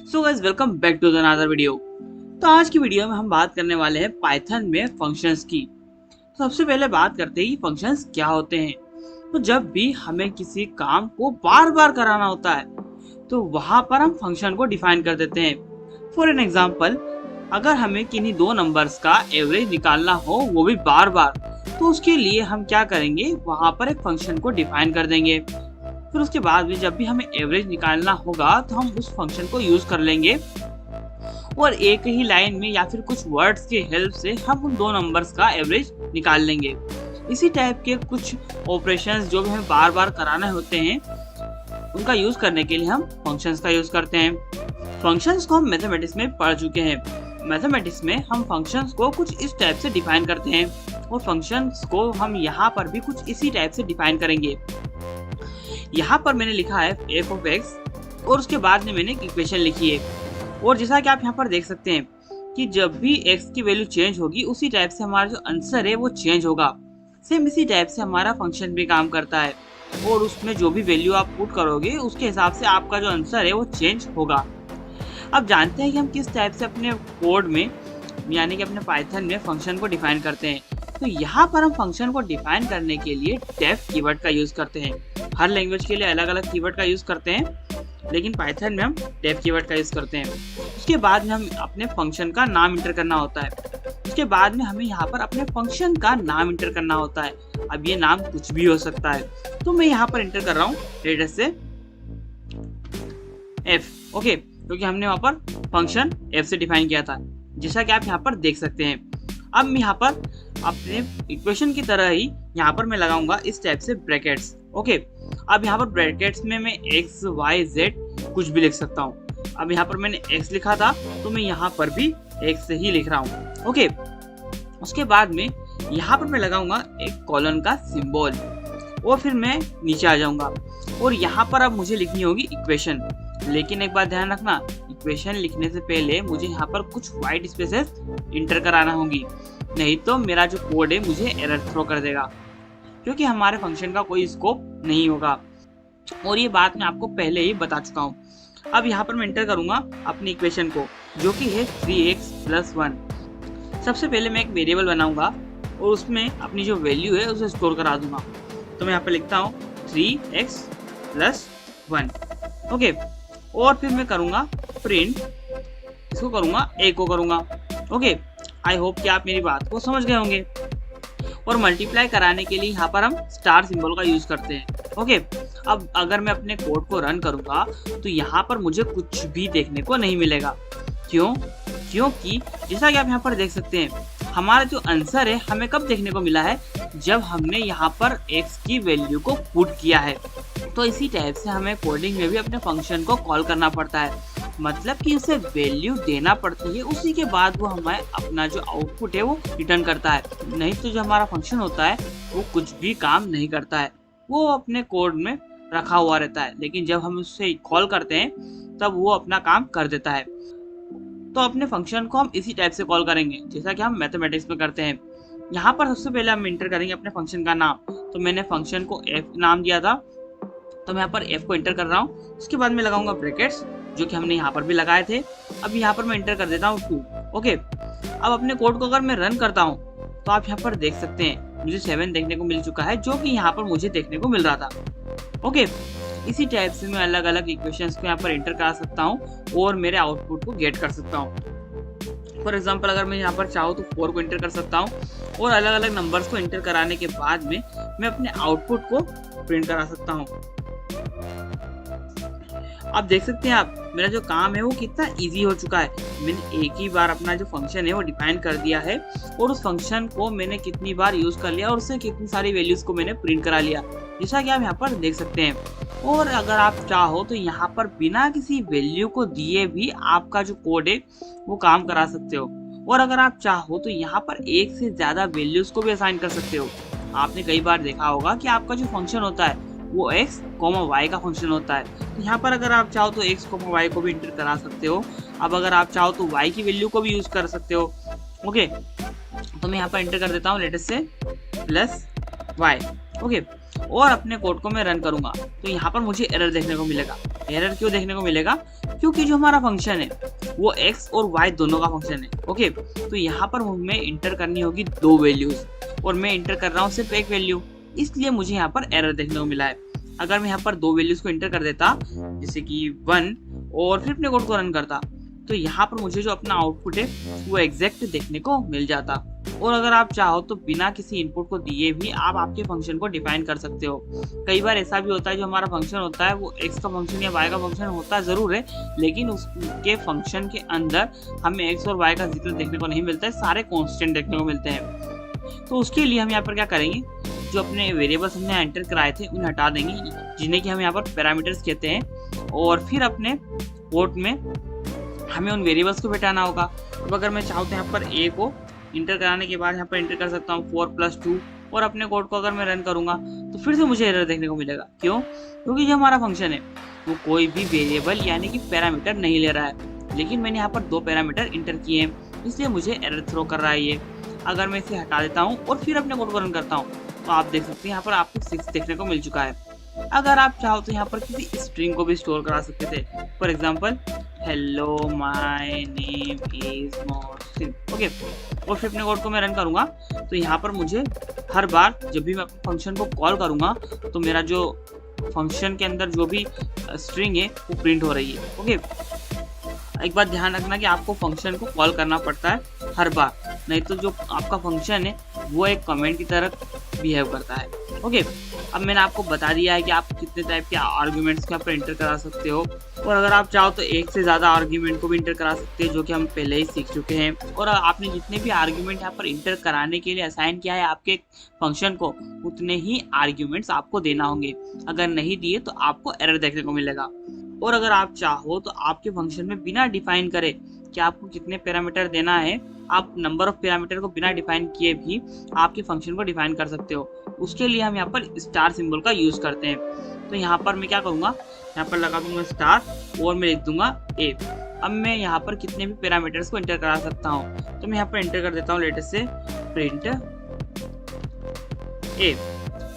So guys welcome back to another video. तो आज की वीडियो में हम बात करने वाले हैं पाइथन में फंक्शंस की। तो सबसे पहले बात करते हैं कि फंक्शंस क्या होते हैं। तो जब भी हमें किसी काम को बार बार कराना होता है तो वहां पर हम फंक्शन को डिफाइन कर देते हैं। फॉर एन एग्जाम्पल, अगर हमें किन्हीं दो नंबर्स का एवरेज निकालना हो वो भी बार बार, तो उसके लिए हम क्या करेंगे, वहां पर एक फंक्शन को डिफाइन कर देंगे। फिर उसके बाद भी जब भी हमें एवरेज निकालना होगा तो हम उस फंक्शन को यूज कर लेंगे और एक ही लाइन में या फिर कुछ वर्ड्स के हेल्प से हम उन दो नंबर्स का एवरेज निकाल लेंगे। इसी टाइप के कुछ ऑपरेशंस जो भी हमें बार बार कराने होते हैं उनका यूज करने के लिए हम फंक्शंस का यूज करते हैं। फंक्शंस को हम मैथमेटिक्स में पढ़ चुके हैं। मैथमेटिक्स में हम फंक्शंस को कुछ इस टाइप से डिफाइन करते हैं और फंक्शंस को हम यहाँ पर भी कुछ इसी टाइप से डिफाइन करेंगे। यहाँ पर मैंने लिखा है f of x और उसके बाद में मैंने एक इक्वेशन लिखी है और जैसा कि आप यहाँ पर देख सकते हैं कि जब भी x की वैल्यू चेंज होगी उसी टाइप से हमारा जो आंसर है वो चेंज होगा। सेम इसी टाइप से हमारा फंक्शन भी काम करता है और उसमें जो भी वैल्यू आप पुट करोगे उसके हिसाब से आपका जो आंसर है वो चेंज होगा। अब जानते हैं कि हम किस टाइप से अपने कोड में यानी कि अपने पाइथन में फंक्शन को डिफाइन करते हैं। तो यहाँ पर हम फंक्शन को डिफाइन करने के लिए डेफ कीवर्ड का यूज करते हैं। हर लैंग्वेज के लिए अलग अलग कीवर्ड का यूज करते हैं, लेकिन पाइथन में हम डेफ कीवर्ड का यूज करते हैं। उसके बाद में हम अपने फंक्शन का नाम इंटर करना होता है। उसके बाद में हमें यहाँ पर अपने फंक्शन का नाम इंटर करना होता है। अब ये नाम कुछ भी हो सकता है, तो मैं यहाँ पर इंटर कर रहा हूँ लेटर से f। ओके, क्योंकि हमने वहाँ पर फंक्शन f से डिफाइन किया था, जैसा कि आप यहाँ पर देख सकते हैं। अब मैं यहाँ पर अपने इक्वेशन की तरह ही यहाँ पर मैं लगाऊंगा इस टाइप से ब्रैकेट्स। ओके, अब यहाँ पर ब्रैकेट्स में मैं x y z कुछ भी लिख सकता हूँ। अब यहाँ पर मैंने x लिखा था तो मैं यहाँ पर भी x ही लिख रहा हूँ। ओके, उसके बाद में यहाँ पर मैं लगाऊंगा एक कॉलन का सिंबल और फिर मैं नीचे आ जाऊंगा और यहाँ पर अब मुझे लिखनी होगी इक्वेशन। लेकिन एक बात ध्यान रखना, इक्वेशन लिखने से पहले मुझे यहाँ पर कुछ व्हाइट स्पेसेस इंटर कराना होगी, नहीं तो मेरा जो कोड है मुझे एरर थ्रो कर देगा, क्योंकि हमारे फंक्शन का कोई स्कोप नहीं होगा और ये बात मैं आपको पहले ही बता चुका हूँ। अब यहाँ पर मैं इंटर करूंगा अपनी इक्वेशन को, जो कि है 3x + 1। सबसे पहले मैं एक वेरिएबल बनाऊंगा और उसमें अपनी जो वैल्यू है उसे स्टोर करा दूंगा। तो मैं यहाँ पर लिखता हूँ 3x + 1। ओके, और फिर मैं करूंगा प्रिंट, इसको करूंगा a को करूंगा। ओके, आई होप कि आप मेरी बात को समझ गए होंगे। और मल्टीप्लाई कराने के लिए यहाँ पर हम स्टार सिंबल का यूज करते हैं। ओके, अब अगर मैं अपने कोड को रन करूंगा तो यहाँ पर मुझे कुछ भी देखने को नहीं मिलेगा। क्यों? क्योंकि जैसा कि आप यहाँ पर देख सकते हैं हमारा जो आंसर है हमें कब देखने को मिला है, जब हमने यहाँ पर x की वैल्यू को पुट किया है। तो इसी टाइप से हमें कोडिंग में भी अपने फंक्शन को कॉल करना पड़ता है, मतलब कि उसे वैल्यू देना पड़ती है, उसी के बाद वो हमें अपना जो आउटपुट है वो रिटर्न करता है। नहीं तो जो हमारा फंक्शन होता है वो कुछ भी काम नहीं करता है, वो अपने कोड में रखा हुआ रहता है, लेकिन जब हम उससे कॉल करते हैं तब वो अपना काम कर देता है। तो अपने फंक्शन को हम इसी टाइप से कॉल करेंगे जैसा कि हम मैथमेटिक्स में करते हैं। यहाँ पर सबसे पहले हम इंटर करेंगे अपने फंक्शन का नाम। तो मैंने फंक्शन को f नाम दिया था, तो मैं यहाँ पर f को इंटर कर रहा हूँ। उसके बाद मैं लगाऊंगा ब्रैकेट्स, जो कि हमने यहाँ पर भी लगाए थे। अब यहाँ पर मैं इंटर कर देता हूँ 2। ओके, अब अपने कोड को अगर मैं रन करता हूँ तो आप यहाँ पर देख सकते हैं मुझे 7 देखने को मिल चुका है, जो कि यहाँ पर मुझे देखने को मिल रहा था। ओके, इसी टाइप से मैं अलग अलग इक्वेशंस को यहाँ पर इंटर करा सकता हूँ और मेरे आउटपुट को गेट कर सकता हूँ। फॉर एग्जाम्पल, अगर मैं यहाँ पर चाहूँ तो 4 को इंटर कर सकता हूँ और अलग अलग नंबर्स को इंटर कराने के बाद में मैं अपने आउटपुट को प्रिंट करा सकता हूँ। आप देख सकते हैं आप मेरा जो काम है वो कितना इजी हो चुका है। मैंने एक ही बार अपना जो फंक्शन है वो डिफाइन कर दिया है और उस फंक्शन को मैंने कितनी बार यूज कर लिया और उससे कितनी सारी वैल्यूज को मैंने प्रिंट करा लिया, जैसा कि आप यहाँ पर देख सकते हैं। और अगर आप चाहो तो यहाँ पर बिना किसी वैल्यू को दिए भी आपका जो कोड है वो काम करा सकते हो, और अगर आप चाहो तो यहाँ पर एक से ज्यादा वैल्यूज को भी असाइन कर सकते हो। आपने कई बार देखा होगा कि आपका जो फंक्शन होता है वो x, y का फंक्शन होता है। तो यहाँ पर अगर आप चाहो तो x, y को भी इंटर करा सकते हो। अब अगर आप चाहो तो y की वैल्यू को भी यूज कर सकते हो। ओके, तो मैं यहाँ पर इंटर कर देता हूँ लेटर से +y। ओके, और अपने कोड को मैं रन करूंगा तो यहाँ पर मुझे एरर देखने को मिलेगा। एरर क्यों देखने को मिलेगा? क्योंकि जो हमारा फंक्शन है वो x और y दोनों का फंक्शन है। ओके, तो यहाँ पर हमें इंटर करनी होगी 2 वैल्यूज और मैं इंटर कर रहा हूँ सिर्फ एक वैल्यू, इसलिए मुझे यहाँ पर एरर देखने को मिला है। अगर मैं यहाँ पर 2 वैल्यूज को इंटर कर देता जैसे कि 1 और फिर अपने कोड को रन करता, तो यहाँ पर मुझे जो अपना आउटपुट है वो एग्जैक्ट देखने को मिल जाता। और अगर आप चाहो तो बिना किसी इनपुट को दिए भी आप आपके फंक्शन को डिफाइन कर सकते हो। कई बार ऐसा भी होता है जो हमारा फंक्शन होता है वो x का फंक्शन या y का फंक्शन होता जरूर है, लेकिन उसके फंक्शन के अंदर हमें x और y का जिक्र देखने को नहीं मिलता है, सारे कॉन्स्टेंट देखने को मिलते हैं। तो उसके लिए हम यहाँ पर क्या करेंगे, जो अपने वेरिएबल्स हमने एंटर कराए थे उन्हें हटा देंगे, जिन्हें कि हम यहाँ पर पैरामीटर्स कहते हैं, और फिर अपने कोड में हमें उन वेरिएबल्स को बैठाना होगा। अब अगर मैं चाहूँ तो यहाँ पर a को इंटर कराने के बाद यहाँ पर इंटर कर सकता हूँ 4+2 और अपने कोड को अगर मैं रन करूँगा तो फिर से मुझे एरर देखने को मिलेगा। क्यों? क्योंकि जो हमारा फंक्शन है वो कोई भी वेरिएबल यानी कि पैरामीटर नहीं ले रहा है, लेकिन मैंने यहाँ पर 2 पैरामीटर इंटर किए हैं, इसलिए मुझे एरर थ्रो कर रहा है ये। अगर मैं इसे हटा देता हूँ और फिर अपने कोड को रन करता हूँ तो आप देख सकते हैं यहाँ पर आपको 6 देखने को मिल चुका है। अगर आप चाहो तो यहाँ पर किसी स्ट्रिंग को भी स्टोर करा सकते थे, for example hello my name is Mohsin. Okay, और फिर अपने कोड को मैं रन करूंगा तो यहाँ पर मुझे हर बार जब भी मैं अपने फंक्शन को कॉल करूंगा तो मेरा जो फंक्शन के अंदर जो भी स्ट्रिंग है वो प्रिंट हो रही है। ओके, एक बात ध्यान रखना कि आपको फंक्शन को कॉल करना पड़ता है हर बार, नहीं तो जो आपका फंक्शन है वो एक कमेंट की तरह बिहेव करता है। ओके, अब मैंने आपको बता दिया है कि आप कितने टाइप के आर्ग्यूमेंट्स को यहाँ पर इंटर करा सकते हो, और अगर आप चाहो तो एक से ज़्यादा आर्ग्यूमेंट को भी इंटर करा सकते हैं, जो कि हम पहले ही सीख चुके हैं। और आपने जितने भी आर्ग्यूमेंट यहाँ पर इंटर कराने के लिए असाइन किया है आपके फंक्शन को, उतने ही आर्ग्यूमेंट्स आपको देना होंगे। अगर नहीं दिए तो आपको एरर देखने को मिलेगा। और अगर आप चाहो तो आपके फंक्शन में बिना डिफाइन करे कि आपको कितने पैरामीटर देना है, आप नंबर ऑफ पैरामीटर को बिना डिफाइन किए भी आपके फंक्शन को डिफाइन कर सकते हो। उसके लिए हम यहाँ पर स्टार सिंबल का यूज करते हैं। तो यहाँ पर मैं क्या करूँगा, यहाँ पर लगा दूंगा स्टार और मैं लिख दूंगा a। अब मैं यहाँ पर कितने भी पैरामीटर्स को इंटर करा सकता हूँ, तो मैं यहाँ पर इंटर कर देता हूँ लेटेस्ट से प्रिंट a।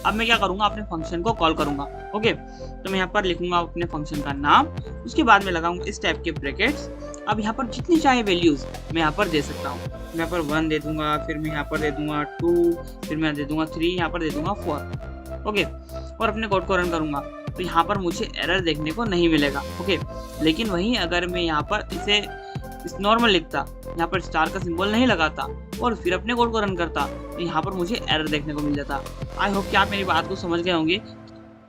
अब मैं क्या करूँगा, अपने फंक्शन को कॉल करूँगा। ओके, तो मैं यहाँ पर लिखूंगा अपने फंक्शन का नाम, उसके बाद में लगाऊंगा इस टाइप के ब्रैकेट्स। अब यहाँ पर जितनी चाहे वैल्यूज मैं यहाँ पर दे सकता हूँ। मैं यहाँ पर 1 दे दूंगा, फिर मैं यहाँ पर दे दूंगा 2, फिर मैं दे दूंगा 3, यहाँ पर दे दूंगा 4। ओके, और अपने कोड को रन करूंगा तो यहाँ पर मुझे एरर देखने को नहीं मिलेगा। ओके, लेकिन वहीं अगर मैं यहाँ पर इसे नॉर्मल लिखता, यहाँ पर स्टार का सिंबल नहीं लगाता और फिर अपने कोड को रन करता, तो यहाँ पर मुझे एरर देखने को मिल जाता। आई होप कि आप मेरी बात को समझ गए होंगे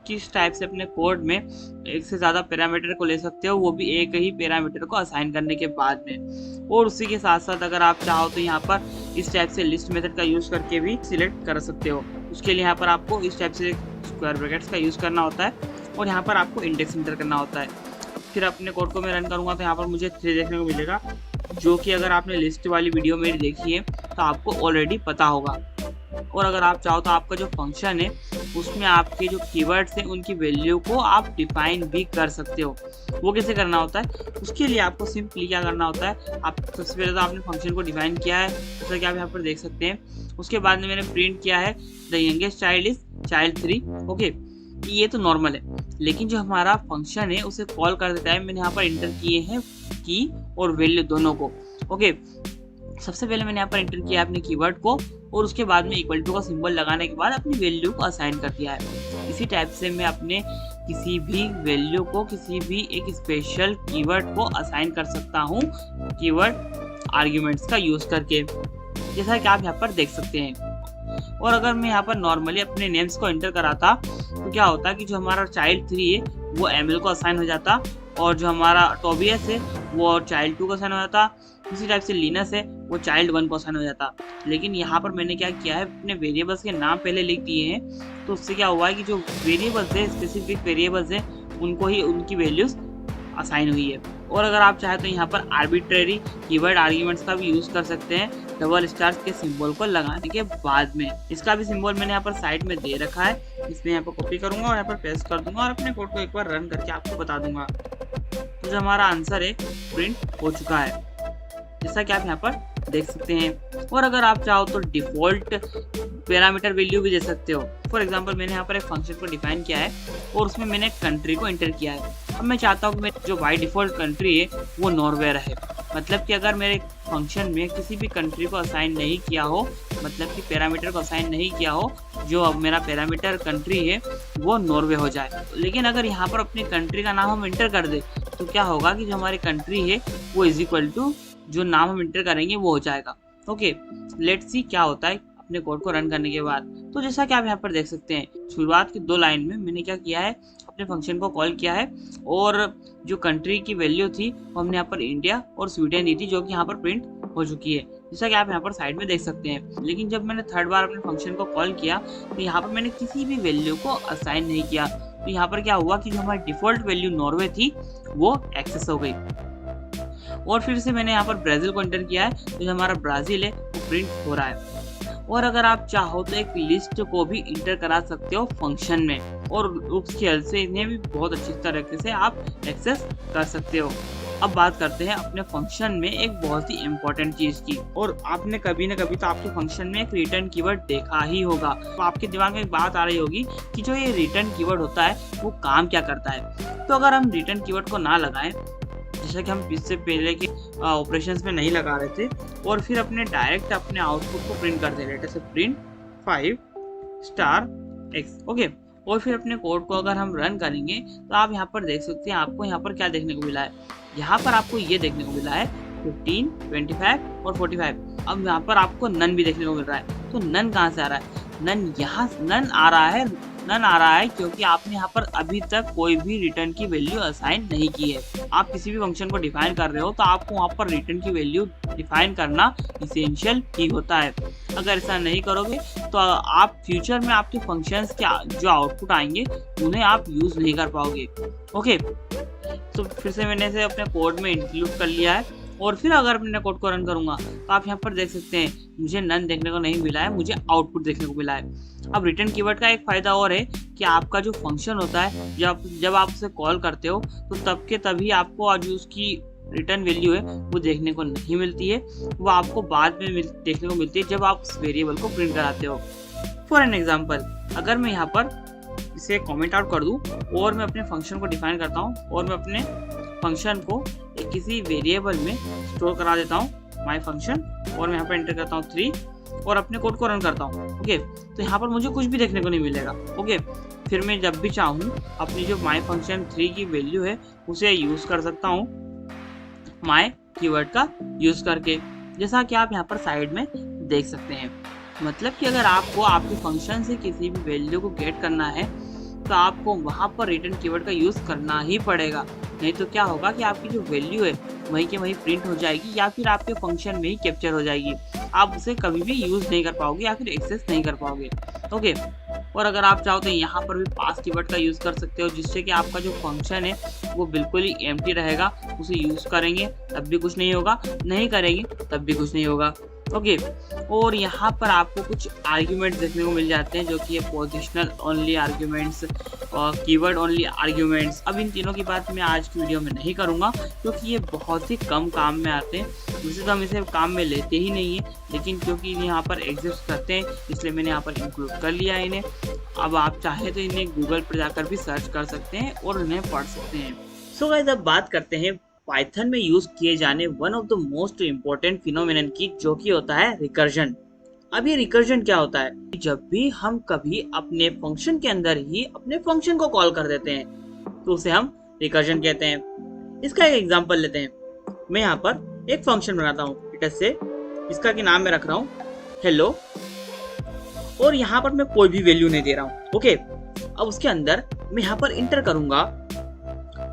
किस टाइप से अपने कोड में एक से ज़्यादा पैरामीटर को ले सकते हो, वो भी एक ही पैरामीटर को असाइन करने के बाद में। और उसी के साथ साथ अगर आप चाहो तो यहाँ पर इस टाइप से लिस्ट मेथड का यूज़ करके भी सिलेक्ट कर सकते हो। उसके लिए यहाँ पर आपको इस टाइप से स्क्वायर ब्रैकेट्स का यूज़ करना होता है और यहाँ पर आपको इंडेक्स इंटर करना होता है। फिर अपने कोड को मैं रन करूँगा तो यहाँ पर मुझे 3 देखने को मिलेगा, जो कि अगर आपने लिस्ट वाली वीडियो मेरी देखी है तो आपको ऑलरेडी पता होगा। और अगर आप चाहो तो आपका जो फंक्शन है उसमें आपके जो कीवर्ड्स हैं उनकी वैल्यू को आप डिफाइन भी कर सकते हो। वो कैसे करना होता है, उसके लिए आपको सिंपली क्या करना होता है, आप सबसे पहले तो आपने फंक्शन को डिफाइन किया है जैसा कि आप यहाँ पर देख सकते हैं। उसके बाद में मैंने प्रिंट किया है the youngest child is child 3। Okay, ये तो नॉर्मल है, लेकिन जो हमारा फंक्शन है उसे कॉल करते टाइम मैंने यहाँ पर इंटर किए हैं की और वैल्यू दोनों को। ओके, सबसे पहले मैंने यहाँ पर इंटर किया अपने कीवर्ड को और उसके बाद में इक्वल टू का सिंबल लगाने के बाद अपनी वैल्यू को असाइन कर दिया है। इसी टाइप से मैं अपने किसी भी वैल्यू को किसी भी एक स्पेशल कीवर्ड को असाइन कर सकता हूँ कीवर्ड आर्ग्यूमेंट्स का यूज करके, जैसा कि आप यहाँ पर देख सकते हैं। और अगर मैं यहाँ पर नॉर्मली अपने नेम्स को एंटर कराता तो क्या होता कि जो हमारा चाइल्ड 3 है वो एमएल को असाइन हो जाता और जो हमारा टोबियस है वो चाइल्ड 2 को असाइन हो जाता। इसी टाइप से लिनस है वो चाइल्ड 1 को असाइन हो जाता। लेकिन यहाँ पर मैंने क्या किया है, अपने वेरिएबल्स के नाम पहले लिख दिए हैं, तो उससे क्या हुआ है कि जो वेरिएबल्स है स्पेसिफिक वेरिएबल्स हैं उनको ही उनकी वैल्यूज असाइन हुई है। और अगर आप चाहे तो यहाँ पर आर्बिट्रेरी कीवर्ड आर्ग्यूमेंट्स का भी यूज कर सकते हैं डबल स्टार के सिंबल को लगाने के बाद में। इसका भी सिंबल मैंने यहाँ पर साइड में दे रखा है, इसमें यहाँ पर कॉपी करूंगा और यहाँ पर पेस्ट कर दूंगा और अपने कोड को एक बार रन करके आपको बता दूंगा। तो जो हमारा आंसर है प्रिंट हो चुका है, जैसा कि आप यहाँ पर देख सकते हैं। और अगर आप चाहो तो डिफॉल्ट पैरामीटर वैल्यू भी दे सकते हो। फॉर एग्जांपल मैंने यहाँ पर एक फंक्शन को डिफाइन किया है और उसमें मैंने कंट्री को एंटर किया है। अब मैं चाहता हूँ कि मेरी जो बाय डिफॉल्ट कंट्री है वो नॉर्वे रहे। मतलब कि अगर मेरे फंक्शन में किसी भी कंट्री को असाइन नहीं किया हो, मतलब कि पैरामीटर को असाइन नहीं किया हो, जो अब मेरा पैरामीटर कंट्री है वो नॉर्वे हो जाए। लेकिन अगर यहाँ पर अपनी कंट्री का नाम हम इंटर कर दे तो क्या होगा कि जो हमारी कंट्री है वो इज इक्वल टू जो नाम हम इंटर करेंगे वो हो जाएगा। ओके, लेट्स सी क्या होता है अपने कोड को रन करने के बाद। तो जैसा कि आप यहाँ पर देख सकते हैं, शुरुआत की 2 लाइन में मैंने क्या किया है, अपने फंक्शन को कॉल किया है और जो कंट्री की वैल्यू थी वो हमने यहाँ पर इंडिया और स्वीडन दी थी, जो कि यहाँ पर प्रिंट हो चुकी है, जैसा कि आप यहाँ पर साइड में देख सकते हैं। लेकिन जब मैंने 3rd बार अपने फंक्शन को कॉल किया तो यहाँ पर मैंने किसी भी वैल्यू को असाइन नहीं किया। तो यहाँ पर क्या हुआ कि जो हमारी डिफॉल्ट वैल्यू नॉर्वे थी वो एक्सेस हो गई। और फिर से मैंने यहाँ पर ब्राजील को एंटर किया है, तो जो हमारा ब्राजील है वो प्रिंट हो रहा है। और अगर आप चाहो तो एक लिस्ट को भी इंटर करा सकते हो फंक्शन में, और उसकी हेल्प से इन्हें भी बहुत अच्छी तरीके से आप एक्सेस कर सकते हो। अब बात करते हैं अपने फंक्शन में एक बहुत ही इम्पोर्टेंट चीज की। और आपने कभी न कभी तो आपके फंक्शन में एक रिटर्न कीवर्ड देखा ही होगा, तो आपके दिमाग में एक बात आ रही होगी कि जो ये रिटर्न कीवर्ड होता है वो काम क्या करता है। तो अगर हम रिटर्न कीवर्ड को ना लगाएं, जैसा कि हम इससे पहले के ऑपरेशंस में नहीं लगा रहे थे, और फिर अपने डायरेक्ट अपने आउटपुट को प्रिंट कर दे रहे थे, प्रिंट 5*x। ओके, और फिर अपने कोड को अगर हम रन करेंगे तो आप यहाँ पर देख सकते हैं, आपको यहाँ पर क्या देखने को मिला है। यहाँ पर आपको ये देखने को मिला है 15, 25 और 45। अब यहाँ पर आपको नन भी देखने को मिल रहा है। तो नन कहाँ से आ रहा है? नन आ रहा है क्योंकि आपने यहाँ पर अभी तक कोई भी रिटर्न की वैल्यू असाइन नहीं की है। आप किसी भी फंक्शन को डिफाइन कर रहे हो तो आपको वहाँ पर रिटर्न की वैल्यू डिफाइन करना इसेंशियल ही होता है। अगर ऐसा नहीं करोगे तो आप फ्यूचर में आपके फंक्शंस के जो आउटपुट आएंगे उन्हें आप यूज नहीं कर पाओगे। ओके, तो फिर से मैंने इसे अपने कोड में इंक्लूड कर लिया है। और फिर अगर मैंने कोड को रन करूंगा तो आप यहाँ पर देख सकते हैं, मुझे नन देखने को नहीं मिला है, मुझे आउटपुट देखने को मिला है। अब रिटर्न कीवर्ड का एक फायदा और है कि आपका जो फंक्शन होता है, जब आप उसे कॉल करते हो तो तब के तभी आपको जो उसकी रिटर्न वैल्यू है वो देखने को नहीं मिलती है, वो आपको बाद में देखने को मिलती है जब आप उस वेरिएबल को प्रिंट कराते हो। फॉर एन एग्जाम्पल, अगर मैं यहाँ पर इसे कमेंट आउट कर दूं और मैं अपने फंक्शन को डिफाइन करता हूँ और मैं अपने फंक्शन को किसी वेरिएबल में स्टोर करा देता हूँ माय फंक्शन, और मैं यहाँ पर एंटर करता हूँ 3 और अपने कोड को रन करता हूँ। ओके, तो यहाँ पर मुझे कुछ भी देखने को नहीं मिलेगा। ओके, फिर मैं जब भी चाहूँ अपनी जो माय फंक्शन 3 की वैल्यू है उसे यूज कर सकता हूँ माय कीवर्ड का यूज करके, जैसा कि आप यहाँ पर साइड में देख सकते हैं। मतलब कि अगर आपको आपके फंक्शन से किसी भी वैल्यू को गेट करना है तो आपको वहाँ पर रिटर्न कीवर्ड का यूज करना ही पड़ेगा, नहीं तो क्या होगा कि आपकी जो वैल्यू है वहीं के वहीं प्रिंट हो जाएगी या फिर आपके फंक्शन में ही कैप्चर हो जाएगी। आप उसे कभी भी यूज नहीं कर पाओगे या फिर एक्सेस नहीं कर पाओगे। ओके, और अगर आप चाहो तो यहाँ पर भी पास कीवर्ड का यूज कर सकते हो, जिससे कि आपका जो फंक्शन है वो बिल्कुल ही एम्प्टी रहेगा। उसे यूज करेंगे तब भी कुछ नहीं होगा, नहीं करेंगे तब भी कुछ नहीं होगा। ओके, और यहाँ पर आपको कुछ आर्ग्यूमेंट्स देखने को मिल जाते हैं, जो कि ये पोजिशनल ओनली आर्ग्यूमेंट्स और कीवर्ड ओनली आर्ग्यूमेंट्स। अब इन तीनों की बात मैं आज की वीडियो में नहीं करूँगा क्योंकि ये बहुत ही कम काम में आते हैं। वैसे तो हम इसे काम में लेते ही नहीं है, लेकिन क्योंकि यहाँ पर एग्जिस्ट करते हैं इसलिए मैंने यहाँ पर इंक्लूड कर लिया है इन्हें। अब आप चाहे तो इन्हें गूगल पर जाकर भी सर्च कर सकते हैं और इन्हें पढ़ सकते हैं। सो गाइस, अब बात करते हैं पाइथन में यूज किए जाने one of the most important phenomenon की, जो कि होता है रिकर्जन। अब ये रिकर्जन क्या होता है? जब भी हम कभी अपने फंक्शन के अंदर ही अपने फंक्शन को कॉल कर देते हैं तो उसे हम रिकर्जन कहते हैं। इसका एक एग्जांपल लेते हैं। मैं यहाँ पर एक फंक्शन बनाता हूँ डेटा से, इसका की नाम मैं रख रहा हूँ हेलो, और यहाँ पर मैं कोई भी वैल्यू नहीं दे रहा हूँ। ओके, अब उसके अंदर मैं यहाँ पर इंटर करूंगा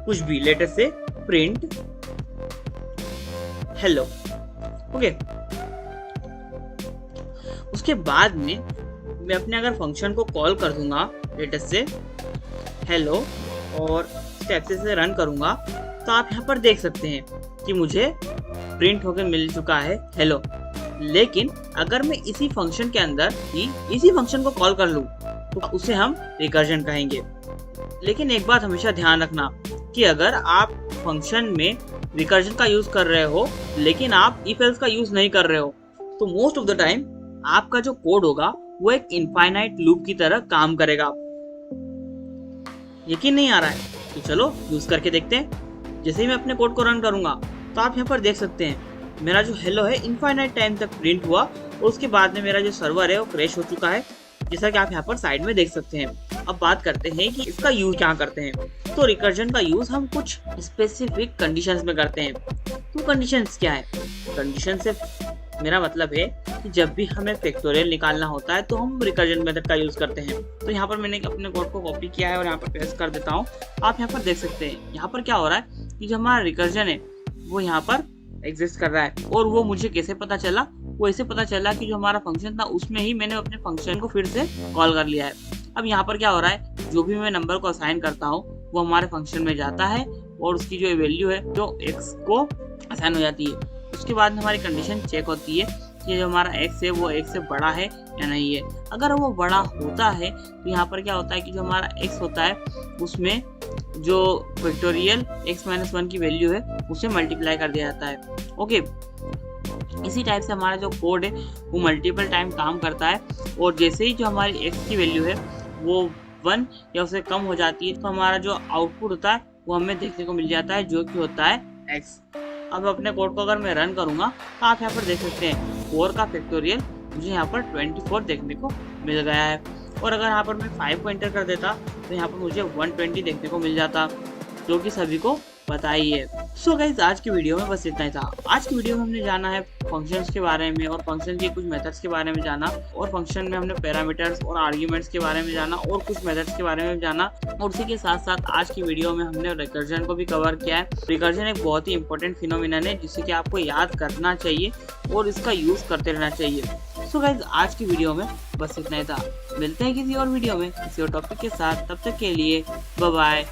कुछ भी, लेटेस्ट से प्रिंट हेलो। ओके, उसके बाद में मैं अपने अगर फंक्शन को कॉल कर दूंगा लेटेस्ट से हेलो और स्टेप से रन करूंगा तो आप यहाँ पर देख सकते हैं कि मुझे प्रिंट होकर मिल चुका है हेलो। लेकिन अगर मैं इसी फंक्शन के अंदर ही इसी फंक्शन को कॉल कर लूं तो उसे हम रिकर्जन कहेंगे। लेकिन एक बात हमेशा ध्यान रखना कि अगर आप फंक्शन में रिकर्जन का यूज कर रहे हो लेकिन आप इफ एल्स का यूज नहीं कर रहे हो तो मोस्ट ऑफ द टाइम आपका जो कोड होगा वो एक इनफाइनाइट लूप की तरह काम करेगा। यकीन नहीं आ रहा है, तो चलो यूज़ करके देखते हैं। जैसे ही मैं अपने कोड को रन करूँगा तो आप यहाँ पर देख सकते हैं मेरा जो हेलो है इनफाइनाइट टाइम तक प्रिंट हुआ और उसके बाद में मेरा जो सर्वर है वो क्रैश हो चुका है, जैसा कि आप यहाँ पर साइड में देख सकते हैं। अब बात करते हैं कि इसका यूज क्या करते हैं। तो रिकर्जन का यूज हम कुछ स्पेसिफिक कंडीशंस में करते हैं। तो कंडीशंस क्या है? कंडीशन से मेरा मतलब है कि जब भी हमें फैक्टोरियल निकालना होता है तो हम रिकर्जन मेथड का यूज करते हैं। तो यहाँ पर मैंने अपने कोड को कॉपी किया है और यहाँ पर पेस्ट कर देता हूँ। आप यहाँ पर देख सकते हैं यहाँ पर क्या हो रहा है कि जो हमारा रिकर्जन है वो यहाँ पर एग्जिस्ट कर रहा है। और वो मुझे कैसे पता चला? वो ऐसे पता चला कि जो हमारा फंक्शन था उसमें ही मैंने अपने फंक्शन को फिर से कॉल कर लिया है। अब यहाँ पर क्या हो रहा है, जो भी मैं नंबर को असाइन करता हूँ वो हमारे फंक्शन में जाता है और उसकी जो वैल्यू है जो x को असाइन हो जाती है। उसके बाद में हमारी कंडीशन चेक होती है कि जो हमारा x है वो x से बड़ा है या नहीं है। अगर वो बड़ा होता है तो यहाँ पर क्या होता है कि जो हमारा x होता है उसमें जो फैक्टोरियल x-1 की वैल्यू है उसे मल्टीप्लाई कर दिया जाता है। ओके, इसी टाइप से हमारा जो कोड है वो मल्टीपल टाइम काम करता है और जैसे ही जो हमारी x की वैल्यू है वो 1 या उससे कम हो जाती है तो हमारा जो आउटपुट होता है वो हमें देखने को मिल जाता है जो कि होता है x। अब अपने कोड को अगर मैं रन करूंगा तो आप यहाँ पर देख सकते हैं 4 का फैक्टोरियल मुझे यहाँ पर 24 देखने को मिल गया है। और अगर यहाँ पर मैं 5 को एंटर कर देता तो यहाँ पर मुझे 120 देखने को मिल जाता, जो कि सभी को पता ही है। सो गाइस, आज की वीडियो में बस इतना ही था। आज की वीडियो में हमने जाना है फंक्शंस के बारे में और फंक्शन के कुछ मेथड्स के बारे में जाना, और फंक्शन में हमने पैरामीटर्स और आर्ग्यूमेंट्स के बारे में जाना और कुछ मेथड्स के बारे में जाना। और उसी के साथ साथ आज की वीडियो में हमने रिकर्जन को भी कवर किया है। रिकर्जन एक बहुत ही इंपॉर्टेंट फिनोमिनन है जिसे कि आपको याद करना चाहिए और इसका यूज करते रहना चाहिए। सो गाइस, आज की वीडियो में बस इतना ही था। मिलते हैं किसी और वीडियो में किसी और टॉपिक के साथ, तब तक के लिए बाय बाय।